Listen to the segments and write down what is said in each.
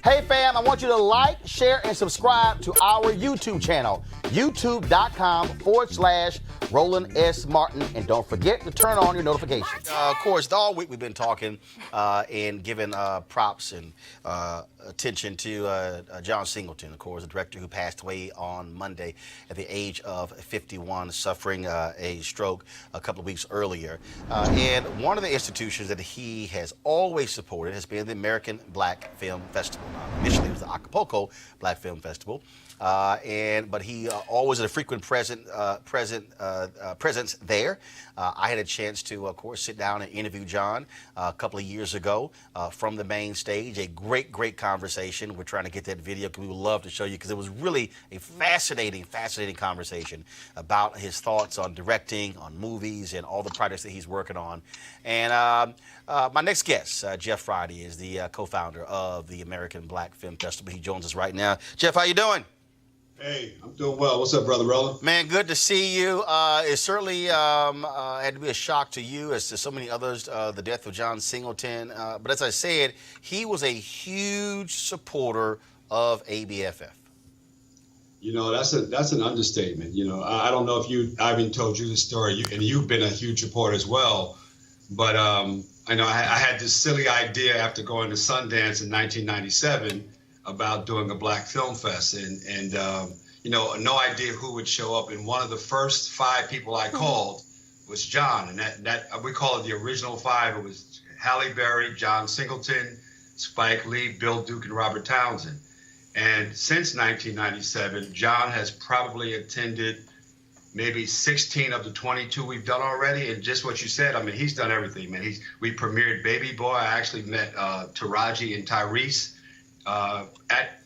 Hey fam, I want you to like, share, and subscribe to our YouTube channel, youtube.com/Roland S. Martin. And don't forget to turn on your notifications. Of course, all week we've been talking and giving props and attention to John Singleton, of course, the director who passed away on Monday at the age of 51, suffering a stroke a couple of weeks earlier. And one of the institutions that he has always supported has been the American Black Film Festival. Initially, it was the Acapulco Black Film Festival, but he always a frequent presence there. I had a chance to, of course, sit down and interview John a couple of years ago from the main stage. A great conversation. We're trying to get that video because we would love to show you, because it was really a fascinating conversation about his thoughts on directing, on movies, and all the projects that he's working on. And my next guest, Jeff Friday, is the co-founder of the American Black Film Festival. He joins us right now. Jeff, how you doing? Hey, I'm doing well. What's up, Brother Roland? Man, good to see you. It certainly had to be a shock to you, as to so many others, the death of John Singleton. But as I said, he was a huge supporter of ABFF. You know, that's an understatement. You know, I don't know if Ivan told you the story, and you've been a huge supporter as well. But I know I had this silly idea after going to Sundance in 1997 about doing a Black Film Fest, and you know, no idea who would show up. And one of the first 5 people I called was John, and that we call it the original 5. It was Halle Berry, John Singleton, Spike Lee, Bill Duke, and Robert Townsend. And since 1997, John has probably attended maybe 16 of the 22 we've done already. And just what you said, I mean, he's done everything, man. We premiered Baby Boy. I actually met Taraji and Tyrese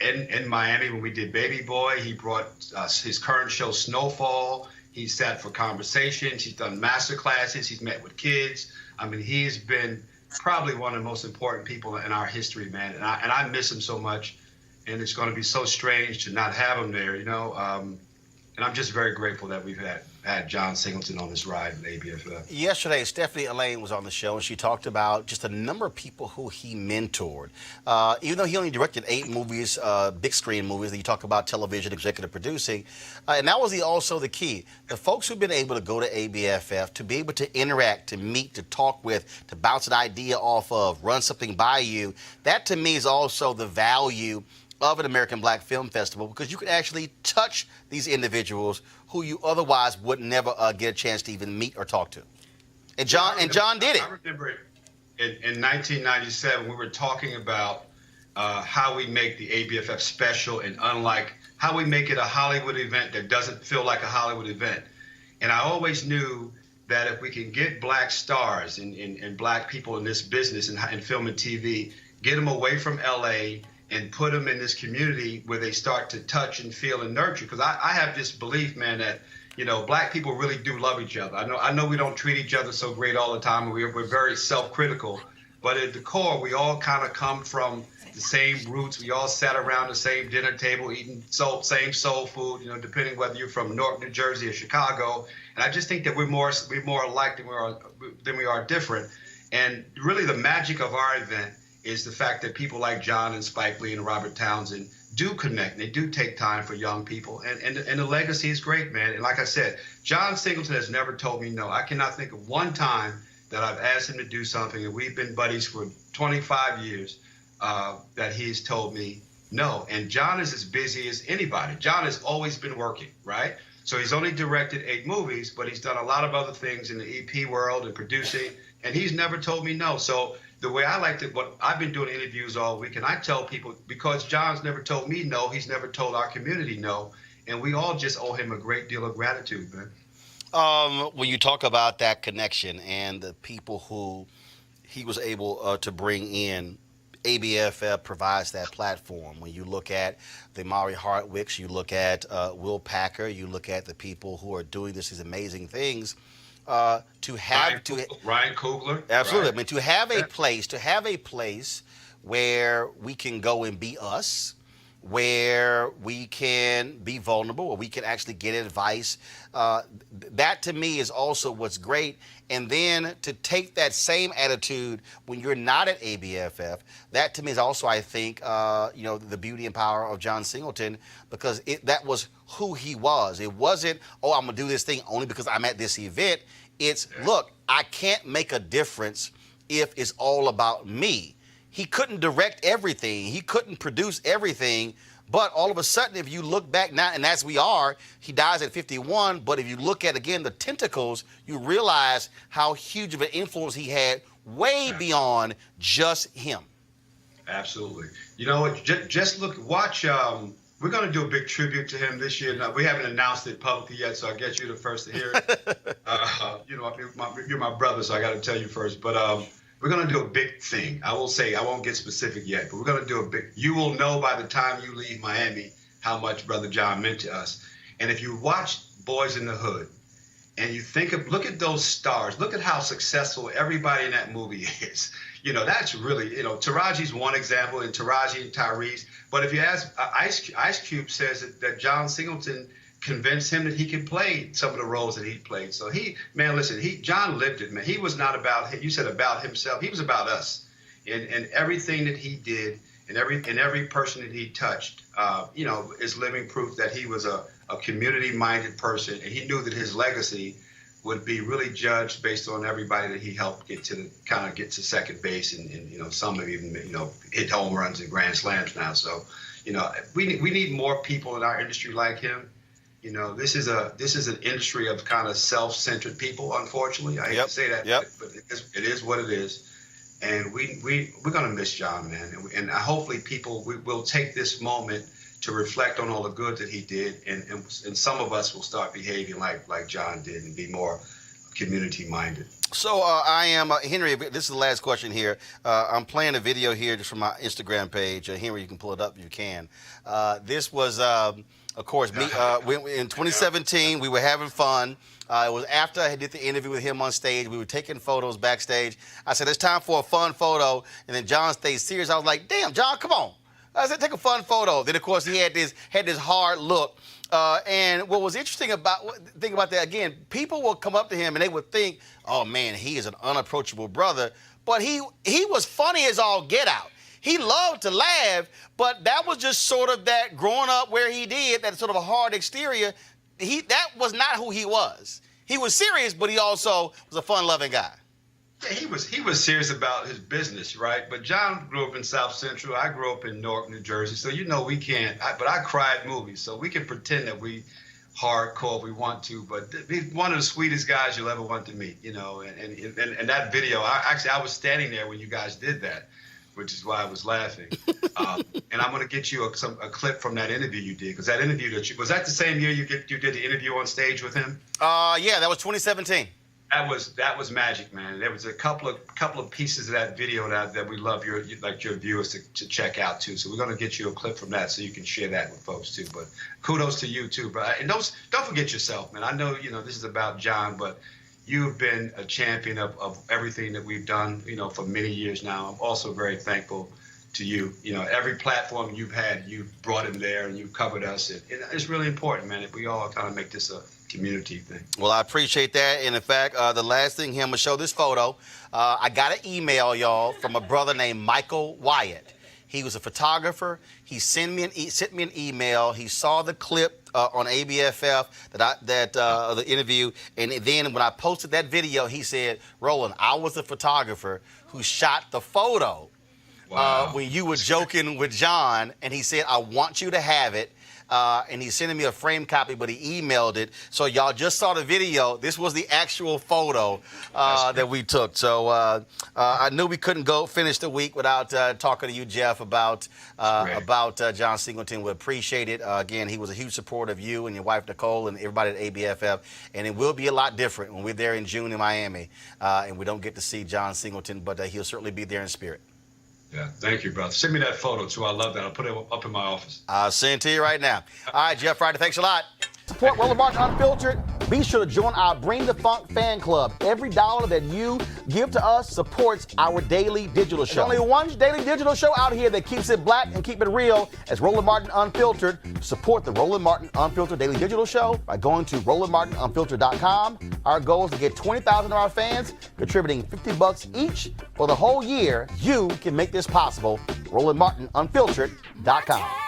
in Miami when we did Baby Boy. He brought his current show Snowfall. He sat for conversations. He's done master classes. He's met with kids. I mean, he's been probably one of the most important people in our history, man. And I miss him so much. And it's going to be so strange to not have him there, you know. And I'm just very grateful that we've had John Singleton on this ride with ABFF. Yesterday, Stephanie Elaine was on the show, and she talked about just a number of people who he mentored. Even though he only directed 8 movies, big screen movies, that you talk about television, executive producing, and that was also the key. The folks who've been able to go to ABFF, to be able to interact, to meet, to talk with, to bounce an idea off of, run something by you, that to me is also the value of an American Black Film Festival, because you can actually touch these individuals who you otherwise would never get a chance to even meet or talk to. And John did it. I remember in 1997, we were talking about how we make the ABFF special, and unlike how we make it a Hollywood event that doesn't feel like a Hollywood event. And I always knew that if we can get Black stars and Black people in this business and film and TV, get them away from LA and put them in this community where they start to touch and feel and nurture. Because I have this belief, man, that, you know, Black people really do love each other. I know we don't treat each other so great all the time. We're very self-critical. But at the core, we all kind of come from the same roots. We all sat around the same dinner table eating same soul food, you know, depending whether you're from Newark, New Jersey, or Chicago. And I just think that we're more alike than we are different. And really the magic of our event is the fact that people like John and Spike Lee and Robert Townsend do connect. They do take time for young people. And the legacy is great, man. And like I said, John Singleton has never told me no. I cannot think of one time that I've asked him to do something, and we've been buddies for 25 years, that he's told me no. And John is as busy as anybody. John has always been working, right? So he's only directed 8 movies, but he's done a lot of other things in the EP world and producing, and he's never told me no. So the way I like to, what I've been doing interviews all week, and I tell people, because John's never told me no, he's never told our community no, and we all just owe him a great deal of gratitude, man. When you talk about that connection and the people who he was able to bring in, ABFF provides that platform. When you look at the Mari Hardwicks, you look at Will Packer, you look at the people who are doing these amazing things. Ryan Coogler. Absolutely. Right. I mean, to have a place where we can go and be us, where we can be vulnerable, where we can actually get advice. That to me is also what's great. And then to take that same attitude when you're not at ABFF, that to me is also, I think, the beauty and power of John Singleton, because that was who he was. It wasn't, oh, I'm going to do this thing only because I'm at this event. It's, look, I can't make a difference if it's all about me. He couldn't direct everything. He couldn't produce everything. But all of a sudden, if you look back now, and as we are, he dies at 51. But if you look at, again, the tentacles, you realize how huge of an influence he had way beyond just him. Absolutely. You know what? Just watch. We're going to do a big tribute to him this year. Now, we haven't announced it publicly yet, so I'll get you the first to hear it. You're my brother, so I got to tell you first. But we're going to do a big thing. I will say, I won't get specific yet, but we're going to do a big, you will know by the time you leave Miami how much Brother John meant to us. And if you watch Boys in the Hood and you look at those stars, look at how successful everybody in that movie is. That's really, Taraji's one example, and Taraji and Tyrese. But if you ask, Ice Cube says that John Singleton convinced him that he could play some of the roles that he played. So John lived it, man. He was not about, you said about himself. He was about us, and everything that he did, and every person that he touched, is living proof that he was a community-minded person, and he knew that his legacy would be really judged based on everybody that he helped get to second base, and some have even hit home runs and grand slams now. So we need more people in our industry like him. This is an industry of kind of self-centered people. Unfortunately, I hate to say that, but it is what it is. And we're gonna miss John, man. And hopefully people will take this moment to reflect on all the good that he did, and some of us will start behaving like John did and be more community-minded. So I am, Henry, this is the last question here. I'm playing a video here just from my Instagram page. Henry, you can pull it up if you can. This was, of course, me. In 2017, we were having fun. It was after I did the interview with him on stage. We were taking photos backstage. I said, it's time for a fun photo. And then John stayed serious. I was like, damn, John, come on. I said, take a fun photo. Then, of course, he had this hard look. And what was interesting about that, again, people will come up to him and they would think, oh, man, he is an unapproachable brother. But he was funny as all get out. He loved to laugh, but that was just sort of that growing up where he did, that sort of a hard exterior. That was not who he was. He was serious, but he also was a fun-loving guy. Yeah, he was serious about his business, right? But John grew up in South Central. I grew up in Newark, New Jersey. So we can't. But I cried movies, so we can pretend that we hardcore if we want to. But he's one of the sweetest guys you'll ever want to meet, And that video, I was standing there when you guys did that, which is why I was laughing. And I'm going to get you a clip from that interview you did, because that interview was that the same year you did the interview on stage with him? Yeah, that was 2017. That was magic, man. There was a couple of pieces of that video that we love your viewers to check out too. So we're gonna get you a clip from that so you can share that with folks too. But kudos to you too, bro. And don't forget yourself, man. I know this is about John, but you've been a champion of everything that we've done, for many years now. I'm also very thankful to you. Every platform you've had, you've brought him there and you've covered us. And it's really important, man, if we all kind of make this a community thing. Well, I appreciate that. And in fact, the last thing I'm going to show this photo. I got an email, y'all, from a brother named Michael Wyatt. He was a photographer. He sent me an email. He saw the clip on ABFF the interview, and then when I posted that video, he said, "Roland, I was the photographer who shot the photo when you were joking with John," and he said, "I want you to have it." And he's sending me a framed copy, but he emailed it. So y'all just saw the video. This was the actual photo that we took. So I knew we couldn't finish the week without talking to you, Jeff, about John Singleton. We appreciate it. Again, he was a huge supporter of you and your wife, Nicole, and everybody at ABFF. And it will be a lot different when we're there in June in Miami. And we don't get to see John Singleton, but he'll certainly be there in spirit. Yeah, thank you, brother. Send me that photo, too. I love that. I'll put it up in my office. I'll send it to you right now. All right, Jeff Ryder, thanks a lot. Support Roland Martin Unfiltered. Be sure to join our Bring the Funk fan club. Every dollar that you give to us supports our daily digital show. There's only one daily digital show out here that keeps it black and keep it real. As Roland Martin Unfiltered. Support the Roland Martin Unfiltered Daily Digital Show by going to RolandMartinUnfiltered.com. Our goal is to get 20,000 of our fans contributing $50 each for the whole year. You can make this possible. RolandMartinUnfiltered.com.